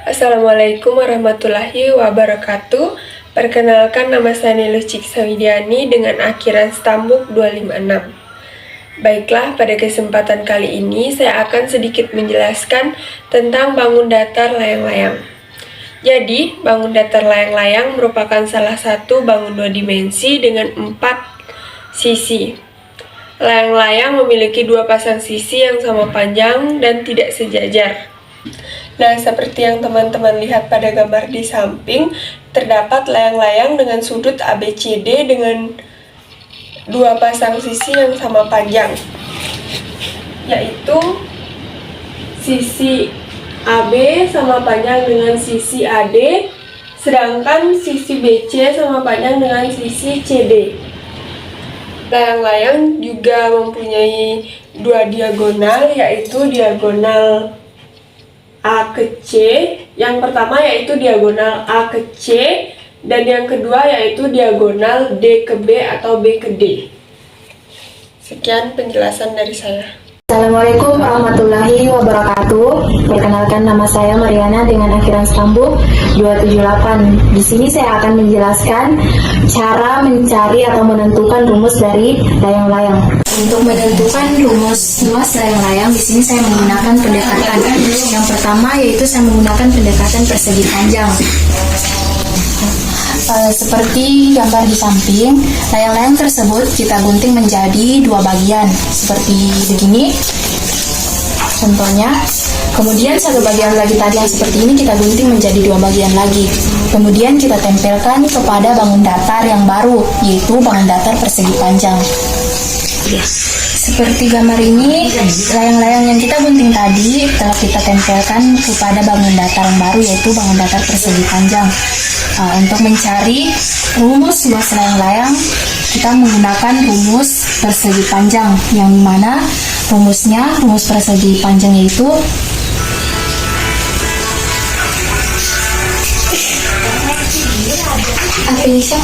Assalamualaikum warahmatullahi wabarakatuh. Perkenalkan, nama saya Nilus Ciksawidiani dengan akhiran stambuk 256. Baiklah, pada kesempatan kali ini saya akan sedikit menjelaskan tentang bangun datar layang-layang. Jadi, bangun datar layang-layang merupakan salah satu bangun dua dimensi dengan 4 sisi. Layang-layang memiliki 2 pasang sisi yang sama panjang dan tidak sejajar. Nah, seperti yang teman-teman lihat pada gambar di samping, terdapat layang-layang dengan sudut ABCD dengan 2 pasang sisi yang sama panjang, yaitu sisi AB sama panjang dengan sisi AD, sedangkan sisi BC sama panjang dengan sisi CD. Layang-layang juga mempunyai 2 diagonal, yaitu diagonal A ke C. Yang pertama yaitu diagonal A ke C, dan yang kedua yaitu diagonal D ke B atau B ke D. Sekian penjelasan dari saya. Assalamualaikum warahmatullahi wabarakatuh. Perkenalkan, nama saya Mariana dengan akhiran stambuk 278. Di sini saya akan menjelaskan cara mencari atau menentukan rumus dari layang-layang. Untuk menentukan rumus luas layang-layang, di sini saya menggunakan pendekatan. Yang pertama yaitu saya menggunakan pendekatan persegi panjang. Seperti gambar di samping, layang-layang tersebut kita gunting menjadi 2 bagian seperti begini contohnya. Kemudian satu bagian lagi tadi yang seperti ini kita gunting menjadi 2 bagian lagi. Kemudian kita tempelkan kepada bangun datar yang baru, yaitu bangun datar persegi panjang. Seperti gambar ini, layang-layang yang kita gunting tadi telah kita tempelkan kepada bangun datar yang baru, yaitu bangun datar persegi panjang. Untuk mencari rumus luas layang-layang, kita menggunakan rumus persegi panjang, yang dimana rumus persegi panjang yaitu apa ini sih?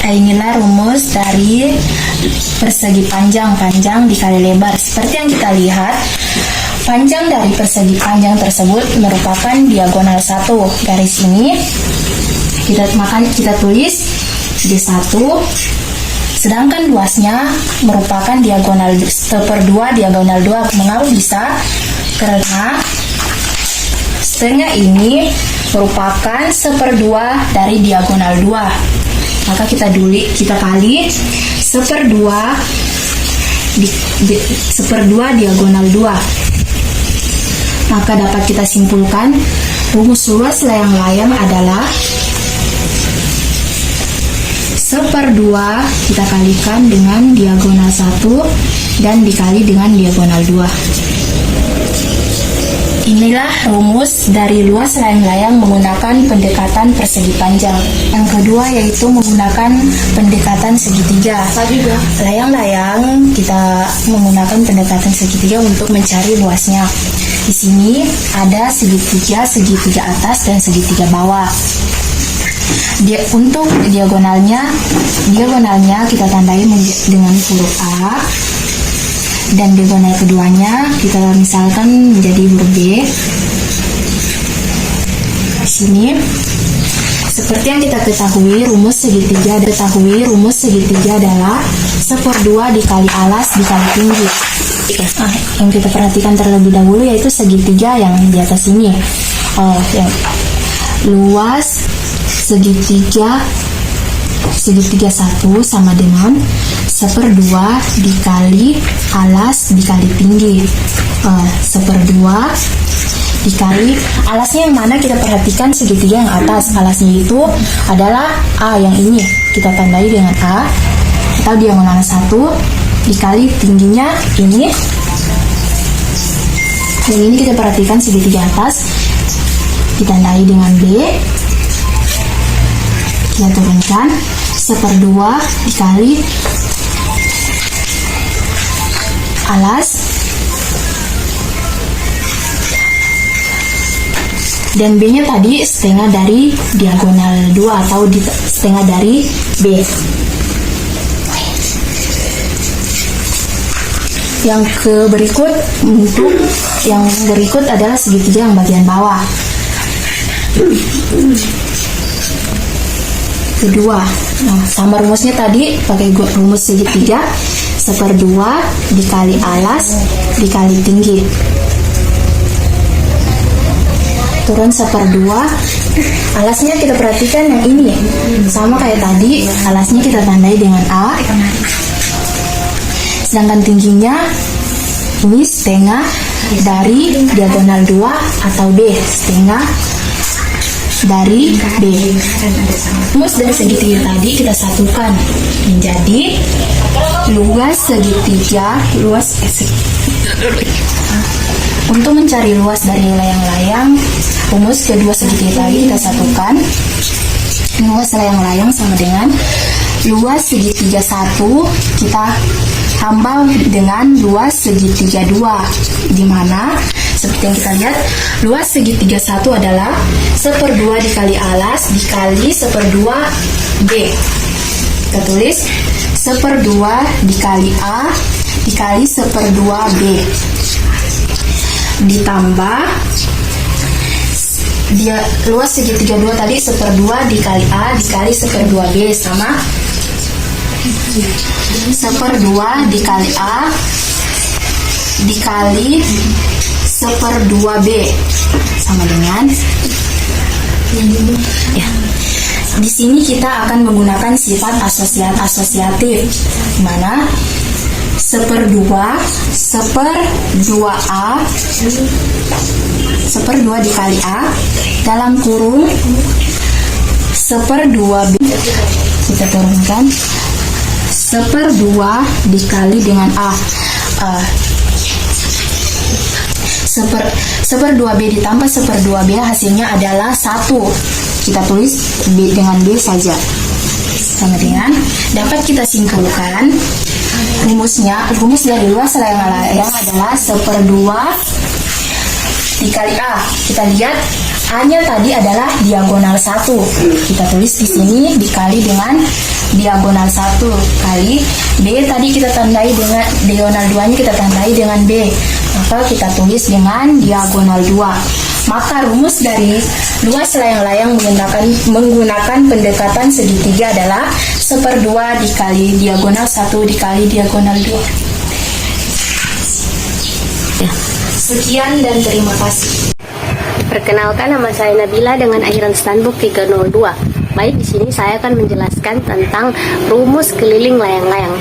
Inilah rumus dari persegi panjang dikali lebar. Seperti yang kita lihat, panjang dari persegi panjang tersebut merupakan diagonal 1. Garis ini kita tulis D1, sedangkan luasnya merupakan diagonal 1/2 diagonal 2. Mengapa bisa? Karena setengah ini merupakan 1/2 dari diagonal 2. Maka kita kali 1/2 diagonal 2. Maka dapat kita simpulkan rumus luas layang-layang adalah 1/2 kita kalikan dengan diagonal 1 dan dikali dengan diagonal 2. Inilah rumus dari luas layang-layang menggunakan pendekatan persegi panjang. Yang kedua yaitu menggunakan pendekatan segitiga. Layang-layang kita menggunakan pendekatan segitiga untuk mencari luasnya. Di sini ada segitiga atas dan segitiga bawah. Untuk diagonalnya kita tandai dengan huruf A. Dan diagonal keduanya kita misalkan menjadi huruf B. Di sini seperti yang kita ketahui, rumus segitiga adalah 1/2 dikali alas dikali tinggi. Yang kita perhatikan terlebih dahulu yaitu segitiga yang di atas ini. Luas segitiga 1 sama dengan 1/2 dikali alas dikali tinggi. 1/2 dikali alasnya yang mana, kita perhatikan segitiga yang atas. Alasnya itu adalah A yang ini, kita tandai dengan A atau diagonal 1 dikali tingginya ini. Yang ini kita perhatikan segitiga atas, ditandai dengan B. Kita turunkan 1/2 dikali alas dan B nya tadi setengah dari diagonal 2 atau setengah dari B. Yang berikut adalah segitiga yang bagian bawah. Kedua, sama rumusnya tadi pakai rumus segitiga, 1/2 dikali alas dikali tinggi. Turun 1/2. Alasnya kita perhatikan yang ini, sama kayak tadi, alasnya kita tandai dengan A. Sedangkan tingginya ini setengah dari diagonal 2 atau D, setengah dari B. Rumus dari segitiga tadi kita satukan menjadi luas segitiga, untuk mencari luas dari layang-layang, rumus kedua segitiga tadi kita satukan. Luas layang-layang sama dengan luas segitiga 1 kita tambah dengan luas segitiga 2, di mana seperti yang kita lihat, luas segitiga 1 adalah 1/2 dikali alas dikali 1/2 B. Kita tulis 1/2 dikali A dikali 1/2 B, ditambah luas segitiga 2 tadi 1/2 dikali A dikali 1/2 B sama 1/2 dikali A dikali 1/2 B sama dengan ya. Di sini kita akan menggunakan sifat asosiatif, di mana 1/2 A 1/2 dikali A dalam kurung 1/2 B, kita turunkan 1/2 dikali dengan A. 1/2 B ditambah 1/2 B hasilnya adalah 1. Kita tulis B dengan B saja. Sama dengan dapat kita simpulkan rumus dari luas layang-layang adalah 1/2 dikali A. Kita lihat A-nya tadi adalah diagonal 1. Kita tulis di sini dikali dengan diagonal 1 kali B tadi kita tandai dengan diagonal 2-nya kita tandai dengan B. Maka kita tulis dengan diagonal 2. Maka rumus dari luas layang-layang menggunakan pendekatan segitiga adalah 1/2 dikali diagonal 1 dikali diagonal 2. Ya. Sekian dan terima kasih. Perkenalkan, nama saya Nabila dengan akhiran standbook 302. Baik, di sini saya akan menjelaskan tentang rumus keliling layang-layang.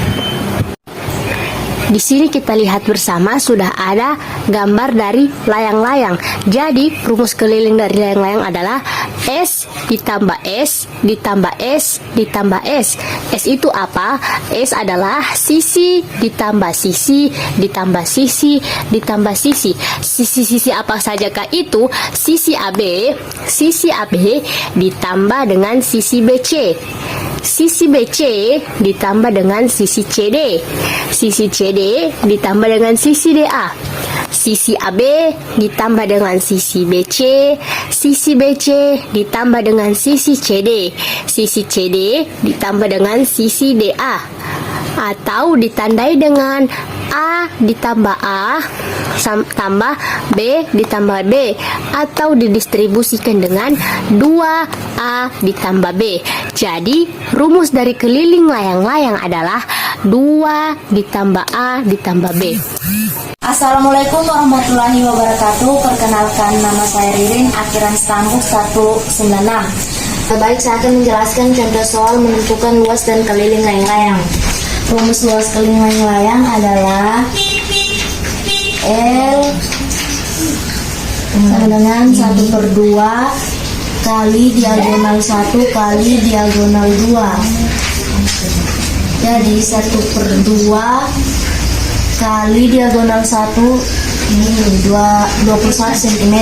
Di sini kita lihat bersama sudah ada gambar dari layang-layang. Jadi rumus keliling dari layang-layang adalah S ditambah S ditambah S ditambah S. S itu apa? S adalah sisi ditambah sisi ditambah sisi ditambah sisi. Sisi-sisi apa sajakah itu? Sisi AB ditambah dengan sisi BC. Sisi BC ditambah dengan sisi CD. Sisi CD ditambah dengan sisi DA. Sisi AB ditambah dengan sisi BC. Sisi BC ditambah dengan sisi CD. Sisi CD ditambah dengan sisi DA. Atau ditandai dengan A ditambah A tambah B ditambah B, atau didistribusikan dengan 2A ditambah B. Jadi rumus dari keliling layang-layang adalah 2 ditambah A ditambah B. Assalamualaikum warahmatullahi wabarakatuh. Perkenalkan, nama saya Ririn, akhiran standbook 196. Baik, saya akan menjelaskan contoh soal menentukan luas dan keliling layang-layang. Rumus luas keliling layang-layang adalah L sama dengan 1/2 kali diagonal 1 kali diagonal 2. Jadi 1/2 kali diagonal 1 ini 21 cm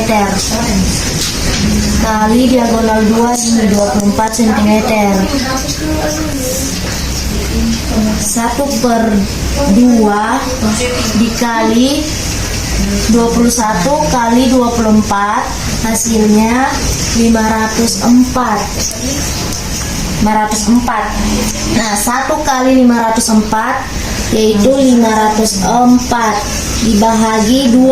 kali diagonal 2 ini 24 cm. 1/2 dikali 21 kali 24 hasilnya 504. 504. Nah, 1 kali 504 yaitu 504 dibagi 2.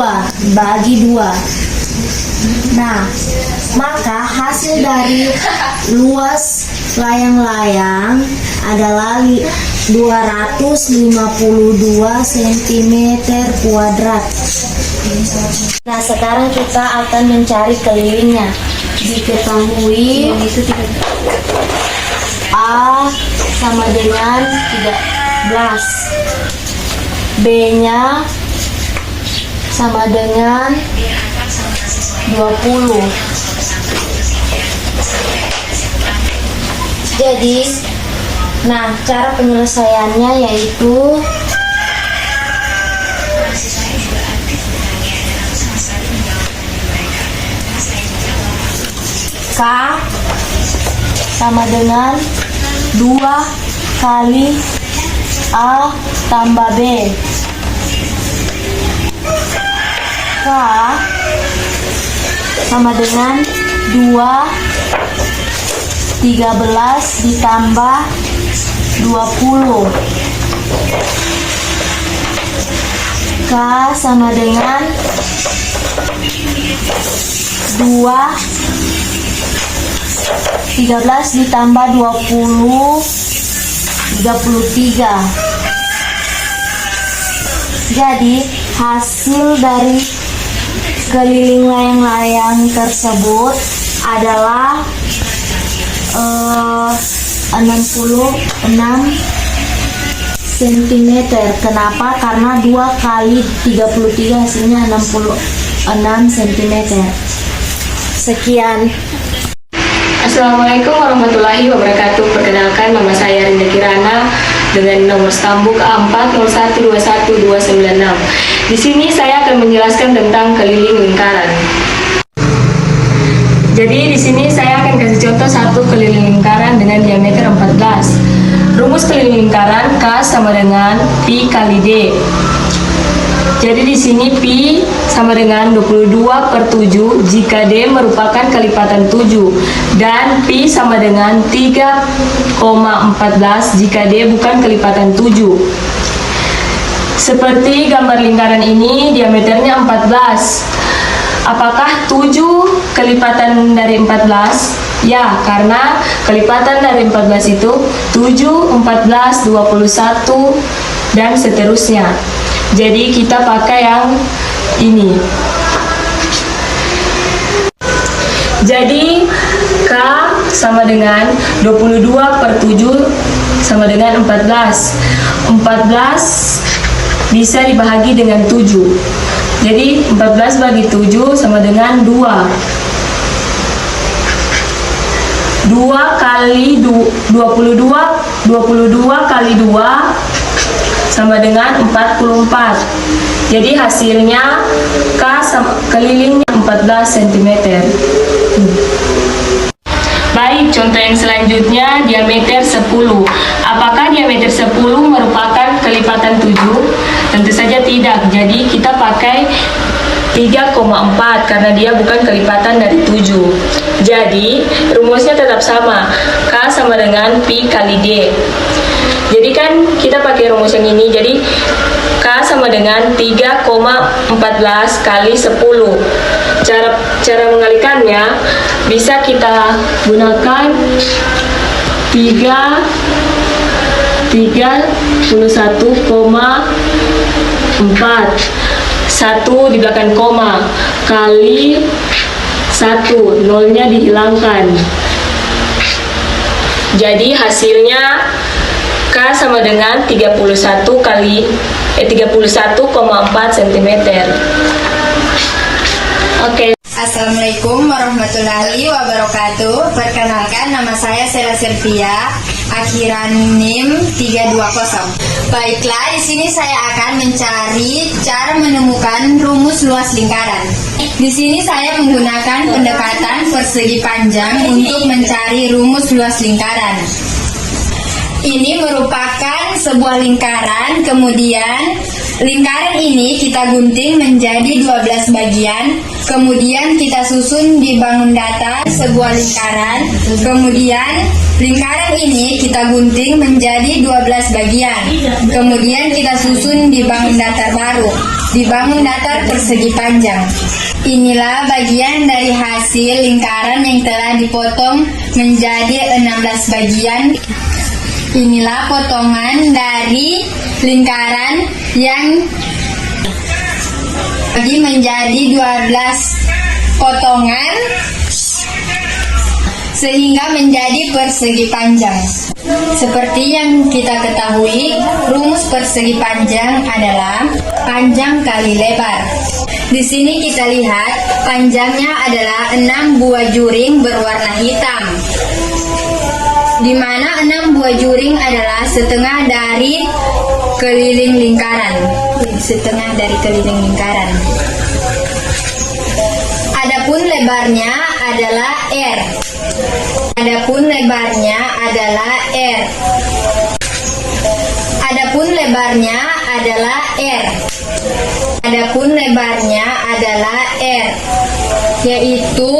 Nah, maka hasil dari luas layang-layang adalah 252 cm². Nah, sekarang kita akan mencari kelilingnya. Diketahui A sama dengan 13, B-nya sama dengan 20. Jadi, nah, cara penyelesaiannya yaitu K sama dengan 2 kali A tambah B. K sama dengan 13 ditambah 20. K sama dengan 13 ditambah 20, 33. Jadi hasil dari keliling layang-layang tersebut adalah 66 cm. Kenapa? Karena 2 kali 33 hasilnya 66 cm. Sekian. Assalamualaikum warahmatullahi wabarakatuh. Perkenalkan, nama saya Rinda Kirana dengan nomor stambuk A401212296. Di sini saya akan menjelaskan tentang keliling lingkaran. Jadi di sini saya akan kasih contoh satu keliling lingkaran dengan diameter 14. Rumus keliling lingkaran K sama dengan Pi kali D. Jadi di sini Pi sama dengan 22/7 jika D merupakan kelipatan 7 dan Pi sama dengan 3,14 jika D bukan kelipatan 7. Seperti gambar lingkaran ini diameternya 14. Apakah 7 kelipatan dari 14? Ya, karena kelipatan dari 14 itu 7, 14, 21 dan seterusnya. Jadi kita pakai yang ini. Jadi K sama dengan 22/7 sama dengan 14. 14 bisa dibagi dengan 7. Jadi 14 bagi 7 sama dengan 2. 22 kali 2 sama dengan 44. Jadi hasilnya K sama kelilingnya 14 cm. Baik, contoh yang selanjutnya diameter 10. Apakah diameter 10 merupakan kelipatan 7? Tentu saja tidak. Jadi kita pakai 3,4 karena dia bukan kelipatan dari 7. Jadi rumusnya tetap sama. K sama dengan Pi kali D. Jadi kan kita pakai rumus yang ini. Jadi K sama dengan 3,14 kali 10. Cara mengalikannya bisa kita gunakan 31,4 1 di belakang koma kali 1, nolnya dihilangkan. Jadi hasilnya K sama dengan 31,4 cm. Oke. Assalamualaikum warahmatullahi wabarakatuh. Perkenalkan, nama saya Sela Selvia, akhiran NIM 320. Baiklah, di sini saya akan mencari cara menemukan rumus luas lingkaran. Di sini saya menggunakan pendekatan persegi panjang untuk mencari rumus luas lingkaran. Ini merupakan sebuah lingkaran, kemudian lingkaran ini kita gunting menjadi 12 bagian, kemudian kita susun di bangun datar sebuah lingkaran, kemudian Lingkaran ini kita gunting menjadi 12 bagian. Kemudian kita susun di bangun datar baru, di bangun datar persegi panjang. Inilah bagian dari hasil lingkaran yang telah dipotong menjadi 16 bagian. Inilah potongan dari lingkaran yang bagi menjadi 12 potongan sehingga menjadi persegi panjang. Seperti yang kita ketahui, rumus persegi panjang adalah panjang kali lebar. Di sini kita lihat panjangnya adalah 6 buah juring berwarna hitam, di mana 6 buah juring adalah setengah dari keliling lingkaran. Adapun lebarnya adalah R. Adapun lebarnya adalah R. Adapun lebarnya adalah R. Adapun lebarnya adalah R, yaitu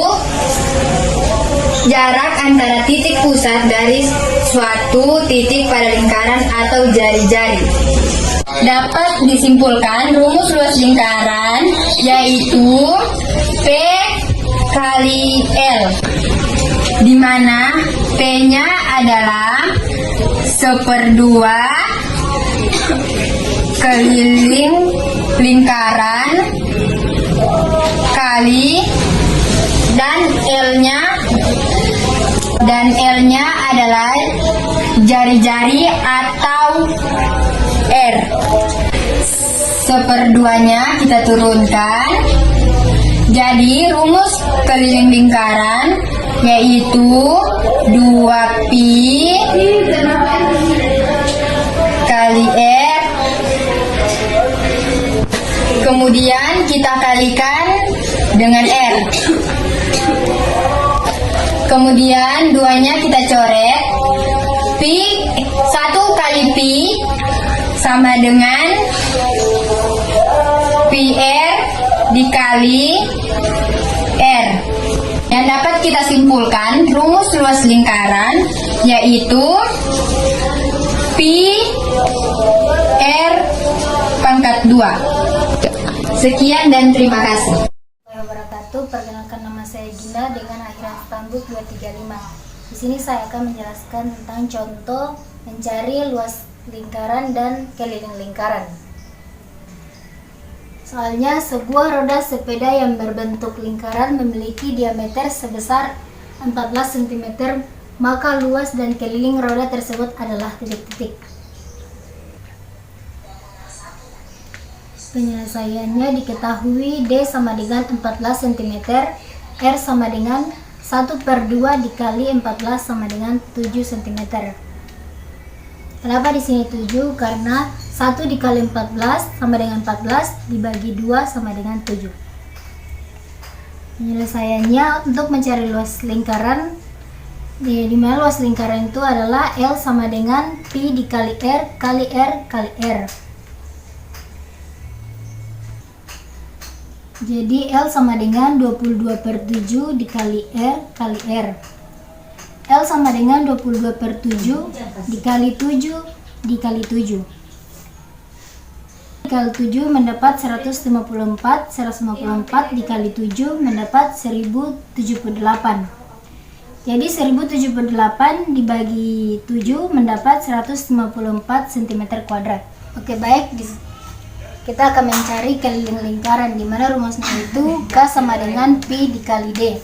jarak antara titik pusat dari suatu titik pada lingkaran atau jari-jari. Dapat disimpulkan rumus luas lingkaran yaitu P kali L, di mana P-nya adalah 1/2 keliling lingkaran kali dan L-nya adalah jari-jari atau R. 1/2-nya kita turunkan. Jadi rumus keliling lingkaran yaitu 2pi kali R. Kemudian kita kalikan dengan R. Kemudian 2-nya kita coret. Pi 1 kali pi sama dengan PR dikali R. Yang dapat kita simpulkan rumus luas lingkaran yaitu pi R pangkat 2. Sekian dan terima kasih. Wabarakatuh. Perkenalkan, nama saya Ginda dengan akhiran stambuk 235. Di sini saya akan menjelaskan tentang contoh mencari luas lingkaran dan keliling lingkaran. Soalnya sebuah roda sepeda yang berbentuk lingkaran memiliki diameter sebesar 14 cm, maka luas dan keliling roda tersebut adalah titik-titik. Penyelesaiannya diketahui D sama dengan 14 cm, R sama dengan 1/2 dikali 14 sama dengan 7 cm. Kenapa di sini 7? Karena 1 dikali 14 sama dengan 14 dibagi 2 sama dengan 7. Penyelesaiannya untuk mencari luas lingkaran, di mana luas lingkaran itu adalah L sama dengan pi dikali R kali R kali R. Jadi L sama dengan 22/7 dikali R kali R. L sama dengan 22/7 dikali 7 dikali 7. Dikali 7 mendapat 154, 154 dikali 7 mendapat 1078. Jadi 1078 dibagi 7 mendapat 154 cm². Oke, baik. Kita akan mencari keliling lingkaran, di mana rumusnya itu K sama dengan pi dikali D.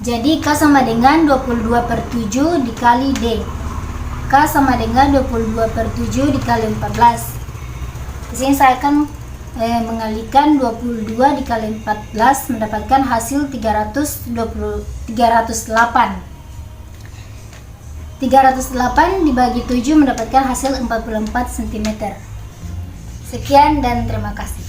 Jadi K sama dengan 22/7 dikali D. K sama dengan 22/7 dikali 14. Di sini saya akan mengalikan 22 dikali 14 mendapatkan hasil 308. 308 dibagi 7 mendapatkan hasil 44 cm. Sekian dan terima kasih.